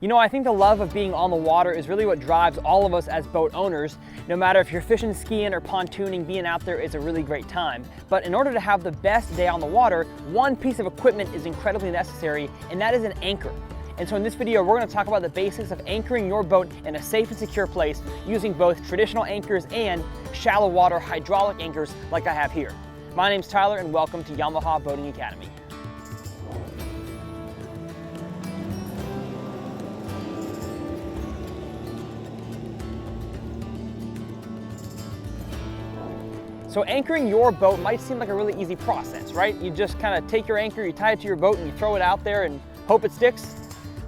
You know, I think the love of being on the water is really what drives all of us as boat owners. No matter if you're fishing, skiing, or pontooning, being out there is a really great time. But in order to have the best day on the water, one piece of equipment is incredibly necessary, and that is an anchor. And so in this video, we're going to talk about the basics of anchoring your boat in a safe and secure place using both traditional anchors and shallow water hydraulic anchors like I have here. My name's Tyler, and welcome to Yamaha Boating Academy. So anchoring your boat might seem like a really easy process, right? You just kind of take your anchor, you tie it to your boat, and you throw it out there and hope it sticks.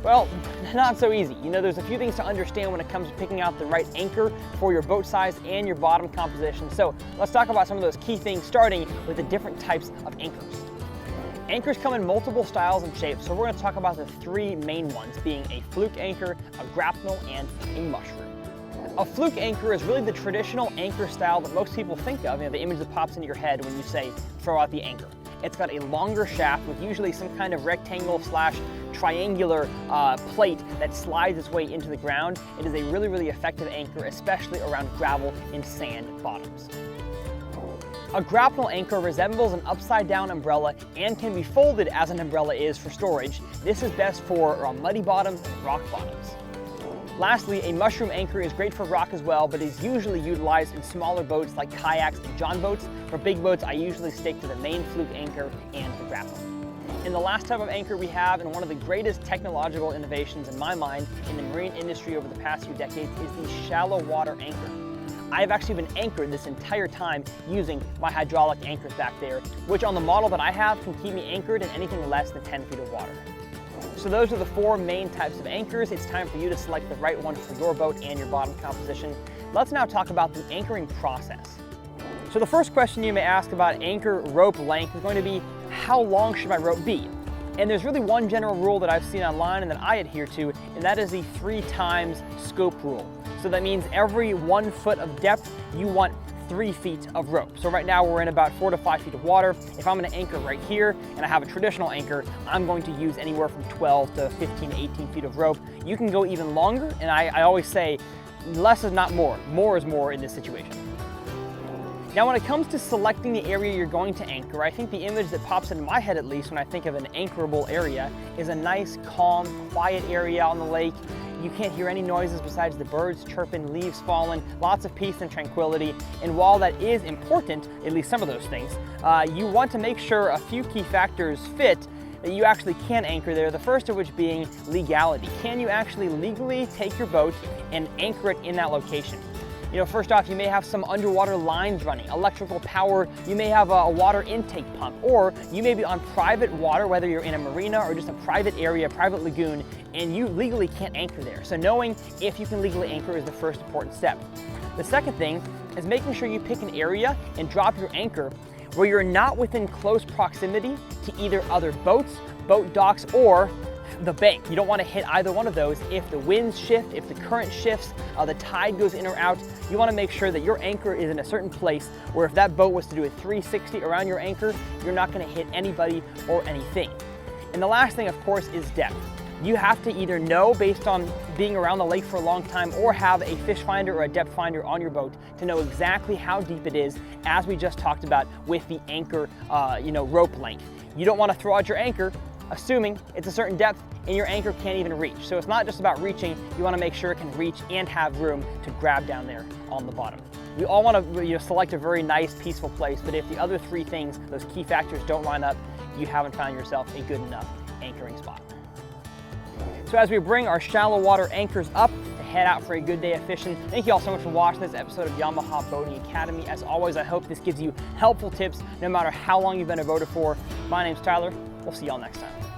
Well, not so easy. You know, there's a few things to understand when it comes to picking out the right anchor for your boat size and your bottom composition. So let's talk about some of those key things, starting with the different types of anchors. Anchors come in multiple styles and shapes, so we're going to talk about the three main ones, being a fluke anchor, a grapnel, and a mushroom. A fluke anchor is really the traditional anchor style that most people think of, you know, the image that pops into your head when you say throw out the anchor. It's got a longer shaft with usually some kind of rectangle slash triangular plate that slides its way into the ground. It is a really, really effective anchor, especially around gravel and sand bottoms. A grapnel anchor resembles an upside down umbrella and can be folded as an umbrella is for storage. This is best for muddy bottoms and rock bottoms. Lastly, a mushroom anchor is great for rock as well, but is usually utilized in smaller boats like kayaks and john boats. For big boats, I usually stick to the main fluke anchor and the grapnel. And the last type of anchor we have, and one of the greatest technological innovations in my mind in the marine industry over the past few decades, is the shallow water anchor. I've actually been anchored this entire time using my hydraulic anchors back there, which on the model that I have can keep me anchored in anything less than 10 feet of water. So those are the four main types of anchors. It's time for you to select the right one for your boat and your bottom composition. Let's now talk about the anchoring process. So the first question you may ask about anchor rope length is going to be, how long should my rope be? And there's really one general rule that I've seen online and that I adhere to, and that is the 3 times scope rule. So that means every 1 foot of depth, you want 3 feet of rope. So right now we're in about 4 to 5 feet of water. If I'm going to anchor right here and I have a traditional anchor, I'm going to use anywhere from 12 to 15 to 18 feet of rope. You can go even longer, and I always say less is not more. More is more in this situation. Now when it comes to selecting the area you're going to anchor, I think the image that pops into my head, at least when I think of an anchorable area, is a nice, calm, quiet area on the lake. You can't hear any noises besides the birds chirping, leaves falling, lots of peace and tranquility. And while that is important, at least some of those things, you want to make sure a few key factors fit that you actually can anchor there. The first of which being legality. Can you actually legally take your boat and anchor it in that location? You know, first off, you may have some underwater lines running, electrical power, you may have a water intake pump, or you may be on private water, whether you're in a marina or just a private area, private lagoon, and you legally can't anchor there. So knowing if you can legally anchor is the first important step. The second thing is making sure you pick an area and drop your anchor where you're not within close proximity to either other boats, boat docks, or the bank. You don't want to hit either one of those. If the winds shift, if the current shifts, the tide goes in or out, you want to make sure that your anchor is in a certain place where if that boat was to do a 360 around your anchor, you're not going to hit anybody or anything. And the last thing, of course, is depth. You have to either know, based on being around the lake for a long time, or have a fish finder or a depth finder on your boat to know exactly how deep it is, as we just talked about with the anchor rope length. You don't want to throw out your anchor assuming it's a certain depth and your anchor can't even reach. So it's not just about reaching, you want to make sure it can reach and have room to grab down there on the bottom. We all want to select a very nice, peaceful place, but if the other 3 things, those key factors, don't line up, you haven't found yourself a good enough anchoring spot. So as we bring our shallow water anchors up to head out for a good day of fishing, thank you all so much for watching this episode of Yamaha Boating Academy. As always, I hope this gives you helpful tips no matter how long you've been a boater for. My name's Tyler. We'll see y'all next time.